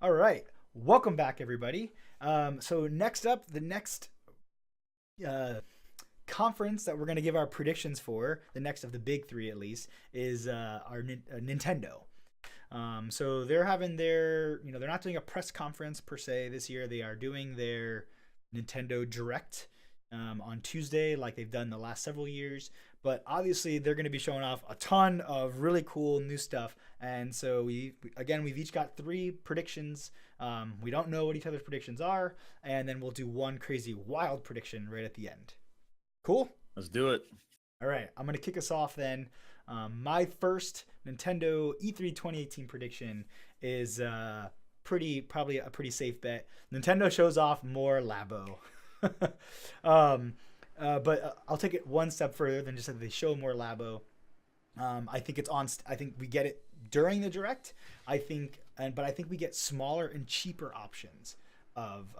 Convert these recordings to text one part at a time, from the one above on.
All right. Welcome back, everybody. So next up, the next uh, conference that we're going to give our predictions for, the next of the big three at least, is Nintendo. So they're having they're not doing a press conference per se this year. They are doing their Nintendo Direct on Tuesday, like they've done the last several years. But obviously, they're going to be showing off a ton of really cool new stuff. And so we've each got three predictions. We don't know what each other's predictions are, and then we'll do one crazy wild prediction right at the end. Cool. Let's do it. All right, I'm going to kick us off then. My first Nintendo E3 2018 prediction is probably a pretty safe bet. Nintendo shows off more Labo. But I'll take it one step further than just that they show more Labo. I think it's on. I think we get it during the direct. But I think we get smaller and cheaper options of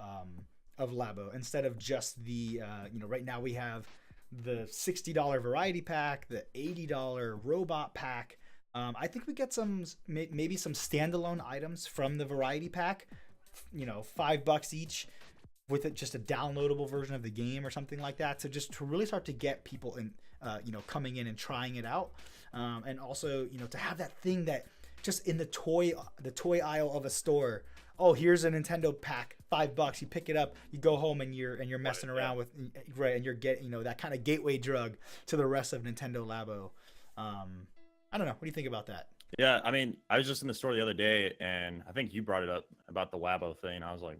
Labo instead of just the right now we have the $60 variety pack, the $80 robot pack. I think we get maybe some standalone items from the variety pack, $5 each, with it just a downloadable version of the game or something like that. So just to really start to get people in, coming in and trying it out, and also to have that thing that just in the toy aisle of a store. Oh, here's a Nintendo pack, $5. You pick it up, you go home, and you're messing around with and you're getting that kind of gateway drug to the rest of Nintendo Labo. I don't know. What do you think about that? Yeah, I mean, I was just in the store the other day, and I think you brought it up about the Labo thing. I was like,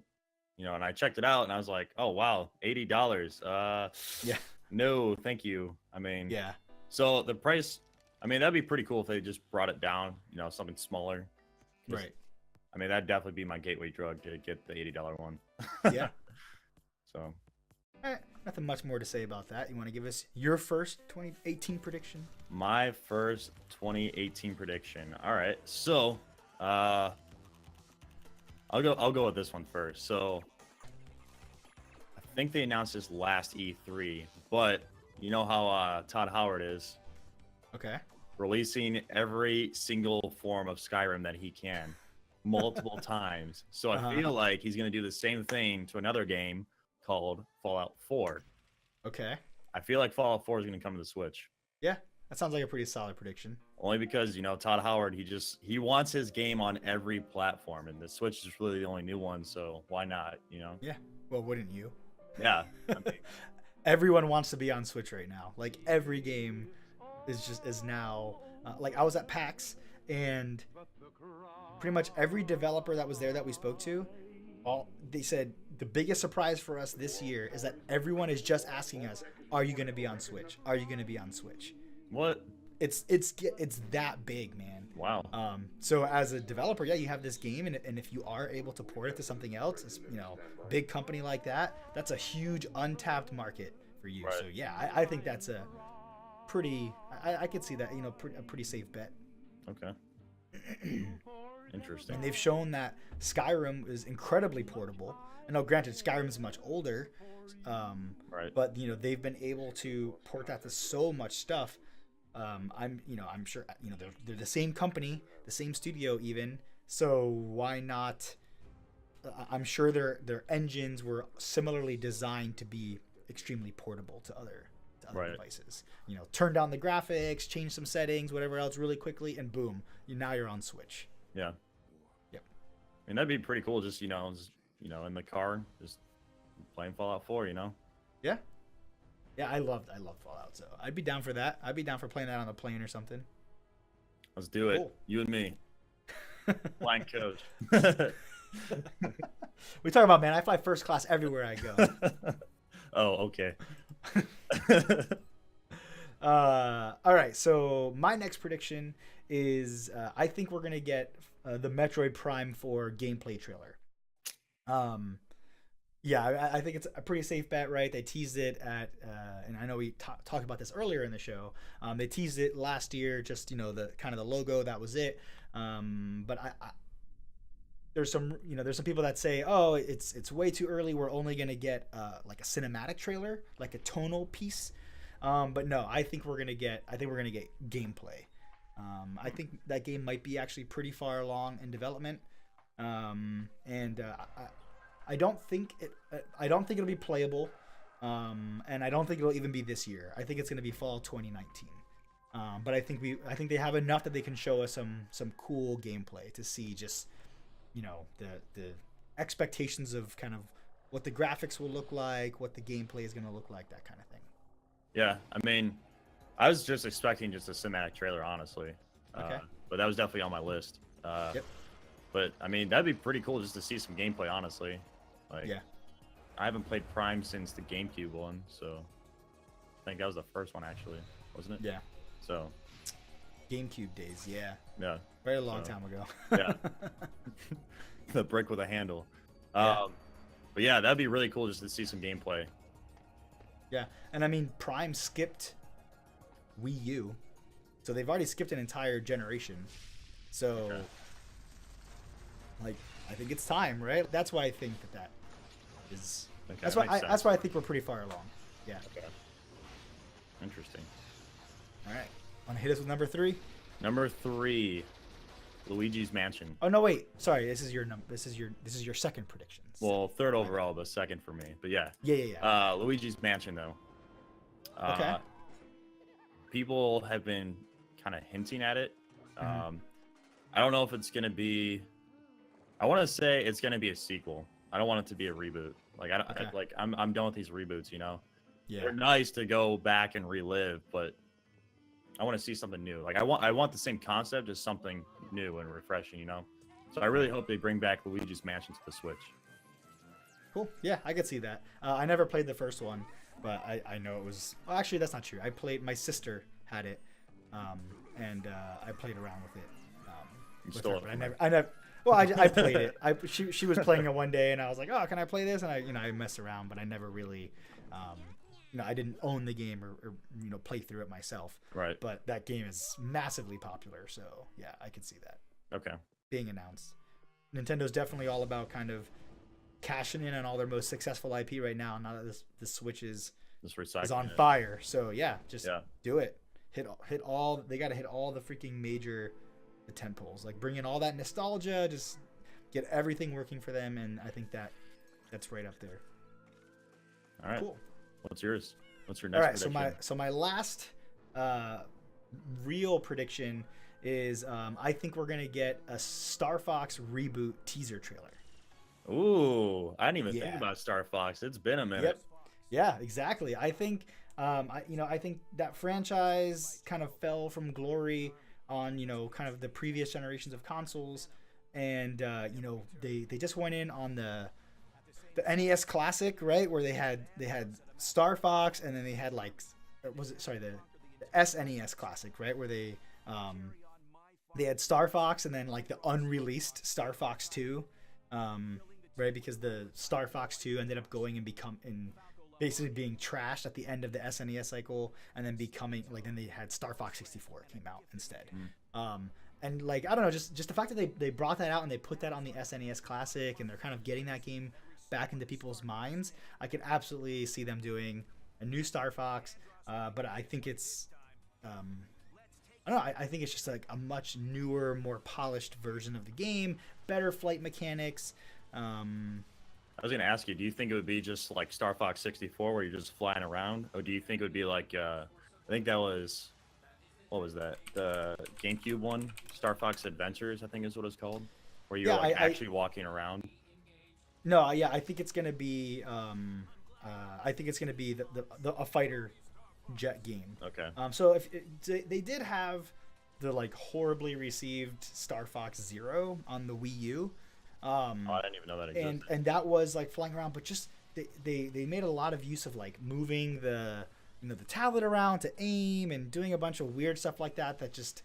and I checked it out, and I was like, oh wow, $80. Yeah. No, thank you. I mean, Yeah. So the price, I mean, that'd be pretty cool if they just brought it down. Something smaller. Right. I mean, that'd definitely be my gateway drug to get the $80 one. Yeah. So. Nothing much more to say about that. You want to give us your first 2018 prediction? My first 2018 prediction. All right. So, I'll go with this one first. So, I think they announced this last E3, but you know how Todd Howard is. Okay. Releasing every single form of Skyrim that he can, multiple times. So I feel like he's gonna do the same thing to another game called Fallout 4. Okay. I feel like Fallout 4 is gonna come to the Switch. Yeah, that sounds like a pretty solid prediction. Only because Todd Howard, he wants his game on every platform, and the Switch is really the only new one. So why not? Yeah. Well, wouldn't you? Yeah. I mean, everyone wants to be on Switch right now. Like every game is now like I was at PAX, and pretty much every developer that was there that we spoke to, they said the biggest surprise for us this year is that everyone is just asking us, "Are you going to be on Switch? Are you going to be on Switch?" What? It's that big, man. Wow. So as a developer, yeah, you have this game, and if you are able to port it to something else, big company like that, that's a huge untapped market for you. Right. So yeah, I think that's a pretty. I could see that, a pretty safe bet. Okay. Interesting. And they've shown that Skyrim is incredibly portable. I know, granted, Skyrim is much older, right. but they've been able to port that to so much stuff. I'm sure they're the same company, the same studio even. So why not? I'm sure their engines were similarly designed to be extremely portable to other right. devices. Turn down the graphics, change some settings, whatever else, really quickly, and boom, now you're on Switch. Yeah. Yep. I mean, that'd be pretty cool. Just in the car, just playing Fallout 4. Yeah. Yeah, I love Fallout, so I'd be down for that. I'd be down for playing that on the plane or something. Let's do it. Cool. You and me. Flying coach. We talk about, man, I fly first class everywhere I go. Oh, okay. All right, so my next prediction is I think we're going to get the Metroid Prime 4 gameplay trailer. Yeah, I think it's a pretty safe bet, right? They teased it at, and I know we talked about this earlier in the show. They teased it last year, just the kind of the logo, that was it. But there's some people that say, oh, it's way too early. We're only gonna get like a cinematic trailer, like a tonal piece. But no, I think we're gonna get gameplay. I think that game might be actually pretty far along in development. And I don't think it'll be playable, and I don't think it'll even be this year. I think it's going to be fall 2019. But I think they have enough that they can show us some cool gameplay to see just, you know, the expectations of kind of what the graphics will look like, what the gameplay is going to look like, that kind of thing. Yeah, I mean, I was just expecting just a cinematic trailer, honestly. Okay. But that was definitely on my list. Yep. But I mean, that'd be pretty cool just to see some gameplay, honestly. Like, Yeah. I haven't played Prime since the GameCube one, so I think that was the first one, actually, wasn't it? Yeah. So. GameCube days, yeah. Yeah. Very long time ago. Yeah. The brick with a handle. Yeah. But yeah, that'd be really cool just to see some gameplay. Yeah, and I mean, Prime skipped Wii U, so they've already skipped an entire generation. So, Okay. like, I think it's time, right? That's why I think that is. Okay, That's that why. makes That's sense. why I think we're pretty far along. Yeah. Okay. Interesting. All right. Want to hit us with number 3? Number 3, Luigi's Mansion. Oh no, wait. Sorry. This is your This is your second prediction. Well, third overall, but second for me. But yeah. Yeah. Luigi's Mansion, though. Okay. People have been kind of hinting at it. Mhm. I don't know if it's gonna be. I want to say it's gonna be a sequel. I don't want it to be a reboot. Like Okay. I'm done with these reboots. You know, Yeah. they're nice to go back and relive, but I want to see something new. Like I want the same concept, just something new and refreshing. You know, so I really hope they bring back Luigi's Mansion to the Switch. Cool. Yeah, I could see that. I never played the first one, but I know it was. Well, actually, that's not true. I played. My sister had it, and I played around with it. You With stole her, it but from her. I never. Well, I played it. She was playing it one day, and I was like, oh, can I play this? And I messed around, but I never really, I didn't own the game or play through it myself. Right. But that game is massively popular, so yeah, I could see that Okay. being announced. Nintendo's definitely all about kind of cashing in on all their most successful IP right now. Now that the Switch is Just recycling on it. fire, so yeah, just Yeah. do it. Hit all. They got to hit all the freaking major tentpoles. Like bring in all that nostalgia. Just get everything working for them, and I think that's right up there. All right. Cool. What's yours? What's your All next right, prediction? so my last real prediction is I think we're gonna get a StarFox reboot teaser trailer. Ooh, I didn't even think Yeah. about StarFox. It's been a minute. Yep. Yeah, exactly. I think I think that franchise kind of fell from glory on kind of the previous generations of consoles, and they just went in on the NES Classic, right, where they had StarFox, and then they had the SNES Classic, right, where they had StarFox, and then like the unreleased StarFox 2, right, because the StarFox 2 ended up going and basically being trashed at the end of the SNES cycle, and then then they had StarFox 64 came out instead. And like I don't know, just the fact that they brought that out and they put that on the SNES Classic, and they're kind of getting that game back into people's minds. I could absolutely see them doing a new StarFox, but I think it's I don't know. I think it's just like a much newer, more polished version of the game, better flight mechanics. I was gonna ask you, do you think it would be just like Star Fox 64, where you're just flying around, or do you think it would be like I think that was what was that? The GameCube one, Star Fox Adventures, I think is what it's called, where you're actually walking around. No, yeah, I think it's gonna be a fighter jet game. Okay. So if they did have the like horribly received Star Fox Zero on the Wii U. I didn't even know that existed. And that was like flying around, but just they made a lot of use of like moving the the tablet around to aim and doing a bunch of weird stuff like that just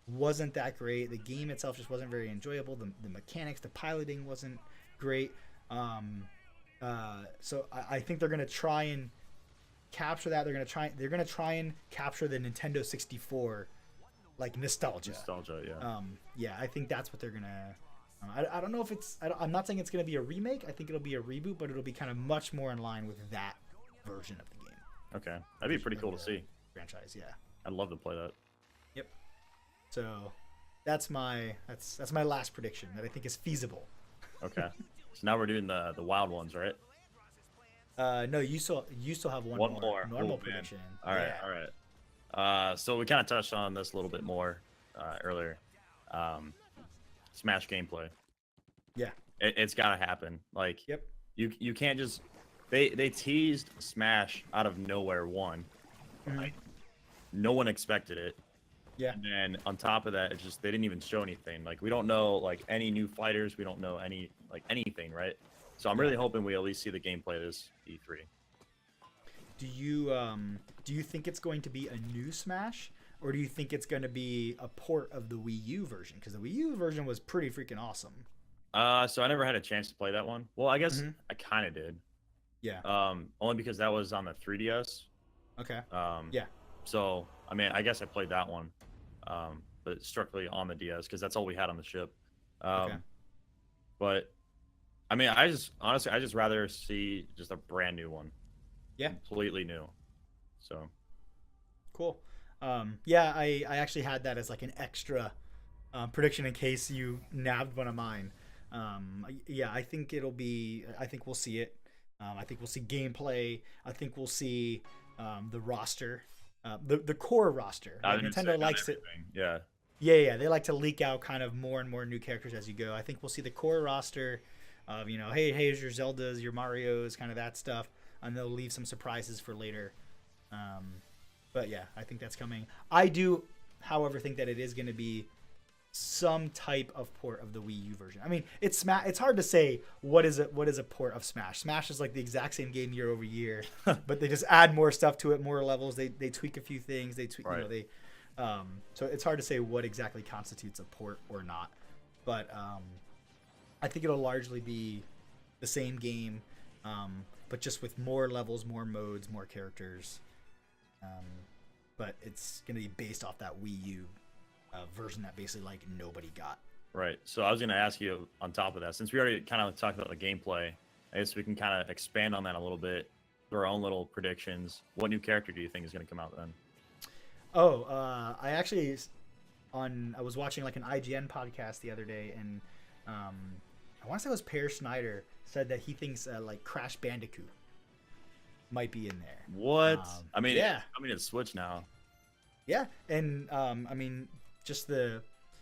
wasn't that great. The game itself just wasn't very enjoyable. The mechanics, the piloting wasn't great. So I think they're gonna try and capture that. They're gonna try and capture the Nintendo 64 like nostalgia. Yeah, I think that's what they're gonna. I don't know if it's. I'm not saying it's gonna be a remake. I think it'll be a reboot, but it'll be kind of much more in line with that version of the game. Okay, that'd be pretty cool to see. Franchise, yeah. I'd love to play that. Yep. So that's my last prediction that I think is feasible. Okay. So now we're doing the wild ones, right? No, you still have one One more more. normal Oh, man. prediction. All right. Yeah. All right. So we kind of touched on this a little bit more earlier. Um, Smash gameplay. Yeah. It's got to happen. Like, Yep. you can't just they teased Smash out of nowhere. One, Mhm. like, no one expected it. Yeah. And then on top of that, it's just they didn't even show anything. Like we don't know like any new fighters. We don't know anything, right? So I'm really hoping we at least see the gameplay this E3. Do you think it's going to be a new Smash, or do you think it's going to be a port of the Wii U version? Because the Wii U version was pretty freaking awesome. So I never had a chance to play that one. Well, I guess Mhm. I kind of did. Yeah. Only because that was on the 3DS. Okay. Um, Yeah. So I mean, I guess I played that one, but strictly on the DS because that's all we had on the ship. Okay. But I mean, honestly, I just rather see just a brand new one. Yeah. Completely new. So Cool. Yeah, I actually had that as like an extra prediction in case you nabbed one of mine. Yeah, I think it'll be. I think we'll see it. I think we'll see gameplay. I think we'll see the roster, the core roster. I Like, didn't say Nintendo not likes it. everything. Yeah. Yeah. They like to leak out kind of more and more new characters as you go. I think we'll see the core roster of hey, here's your Zeldas, your Mario's, kind of that stuff, and they'll leave some surprises for later. But yeah, I think that's coming. I do, however, think that it is going to be some type of port of the Wii U version. I mean, it's hard to say what is a port of Smash. Smash is like the exact same game year over year, but they just add more stuff to it, more levels. They tweak a few things. They tweak, Right. so it's hard to say what exactly constitutes a port or not. But I think it'll largely be the same game, but just with more levels, more modes, more characters. But it's going to be based off that Wii U version that basically like nobody got. Right. So I was going to ask you on top of that, since we already kind of talked about the gameplay, I guess we can kind of expand on that a little bit through our own little predictions. What new character do you think is going to come out then? Oh, I actually I was watching like an IGN podcast the other day, and I want to say it was Per Schneider said that he thinks like Crash Bandicoot might be in there. What? I mean, yeah. It's Switch now. Yeah, and I mean, just the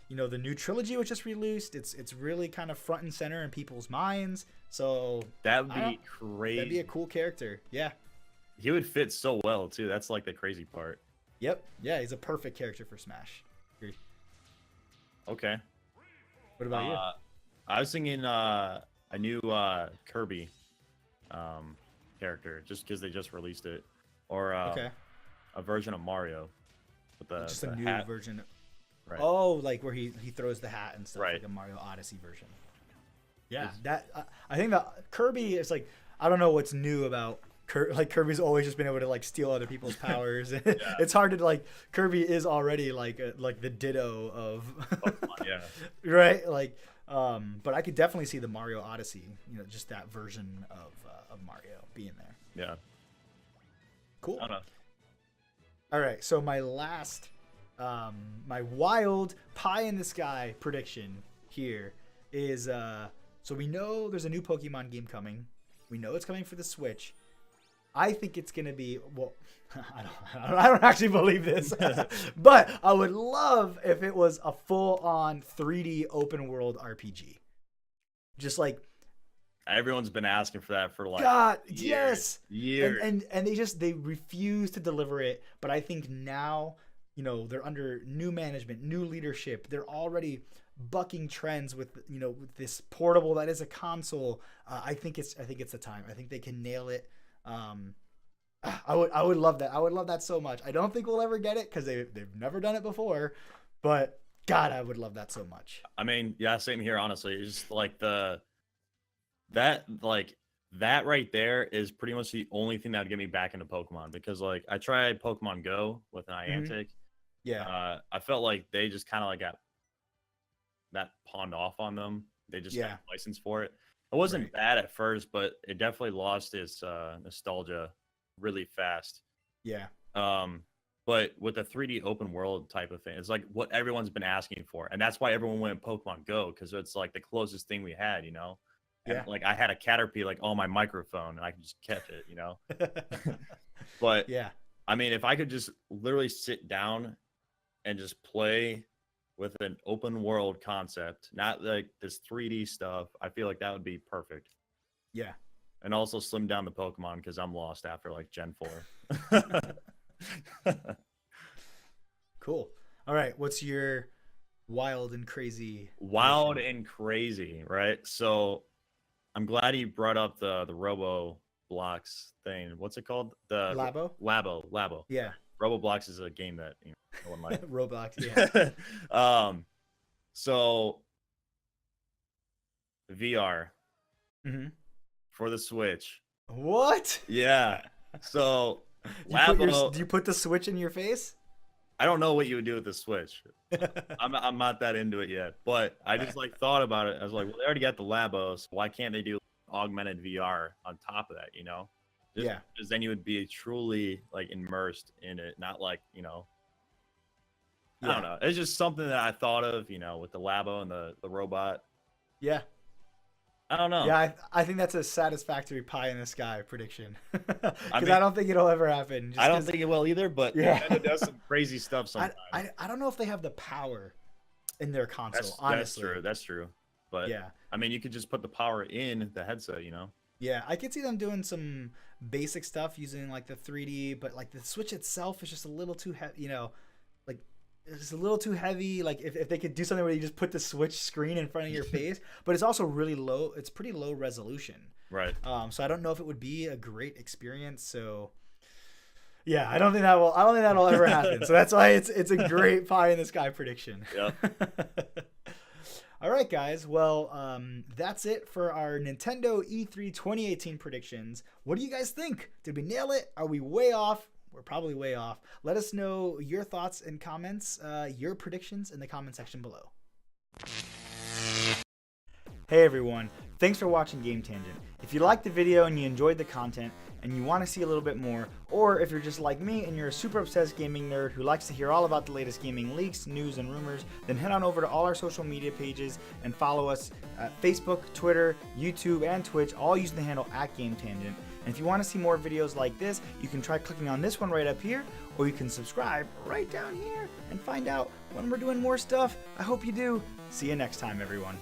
the new trilogy was just released. It's really kind of front and center in people's minds. So That would be crazy. that'd be a cool character. Yeah. He would fit so well too. That's like the crazy part. Yep. Yeah, he's a perfect character for Smash. Agree. Okay. What about you? I was thinking a new Kirby character, just because they just released it, or Okay. a version of Mario with the Just the a new hat. version. Right. Oh, like where he throws the hat and stuff, Right. like a Mario Odyssey version. Yeah, I think that Kirby is like, I don't know what's new about Kirby's always just been able to like steal other people's powers. It's hard to like Kirby is already like the Ditto of Pokemon, yeah. right, like but I could definitely see the Mario Odyssey, just that version of Mario being there. Yeah. Cool. I don't know. All right, so my last, my wild pie in the sky prediction here is, so we know there's a new Pokemon game coming. We know it's coming for the Switch. I think it's gonna be I don't actually believe this, but I would love if it was a full-on 3D open world RPG. Just like Everyone's been asking for that for like God, years, yes, years. and they refuse to deliver it. But I think now, they're under new management, new leadership. They're already bucking trends with with this portable that is a console. I think it's the time. I think they can nail it. I would love that. I would love that so much. I don't think we'll ever get it because they've never done it before. But God, I would love that so much. I mean, yeah, same here. Honestly, it's just like that right there is pretty much the only thing that would get me back into Pokemon, because like I tried Pokemon Go with an Niantic. Yeah. I felt like they just kind of like got that pawned off on them. They just got a license for it. It wasn't Right. bad at first, but it definitely lost its nostalgia really fast. Yeah. But with the 3D open world type of thing, it's like what everyone's been asking for, and that's why everyone went Pokemon Go, because it's like the closest thing we had, and Yeah. like I had a Caterpie like on my microphone, and I could just catch it, you know. But Yeah. I mean, if I could just literally sit down and just play with an open world concept, not like this 3D stuff, I feel like that would be perfect. Yeah. And also slim down the Pokemon because I'm lost after like Gen 4. Cool. All right. What's your wild and crazy Wild prediction? and crazy, right? So I'm glad you brought up the Robo Blocks thing. What's it called? The Labo? Labo. Yeah. Robo Blocks is a game that no one likes. Roblox. Yeah. So VR Mm-hmm. for the Switch. What? Yeah. So Labo. Do you put the Switch in your face? I don't know what you would do with the Switch. I'm not that into it yet, but I just like thought about it. I was like, well, they already got the Labos. Why can't they do augmented VR on top of that? You know? Yeah. Because then you would be truly like immersed in it, not like I don't know. It's just something that I thought of, with the Labo and the robot. Yeah. I don't know. Yeah, I think that's a satisfactory pie in the sky prediction. Because I, mean, don't think it'll ever happen. I don't think it will either, but Yeah. Nintendo does some crazy stuff sometimes. I don't know if they have the power in their console, honestly. That's true. But yeah. I mean, you could just put the power in the headset, Yeah, I could see them doing some basic stuff using like the 3D, but like the Switch itself is just a little too heavy, like it's a little too heavy. Like if they could do something where you just put the Switch screen in front of your face, but it's also really low. It's pretty low resolution. Right. So I don't know if it would be a great experience. So yeah, I don't think that'll ever happen. So that's why it's a great pie in the sky prediction. Yeah. All right, guys. Well, that's it for our Nintendo E3 2018 predictions. What do you guys think? Did we nail it? Are we way off? We're probably way off. Let us know your thoughts and comments, your predictions in the comment section below. Hey everyone, thanks for watching Game Tangent. If you liked the video and you enjoyed the content and you want to see a little bit more, or if you're just like me and you're a super obsessed gaming nerd who likes to hear all about the latest gaming leaks, news, and rumors, then head on over to all our social media pages and follow us at Facebook, Twitter, YouTube, and Twitch, all using the handle @GameTangent. And if you want to see more videos like this, you can try clicking on this one right up here, or you can subscribe right down here and find out when we're doing more stuff. I hope you do. See you next time, everyone.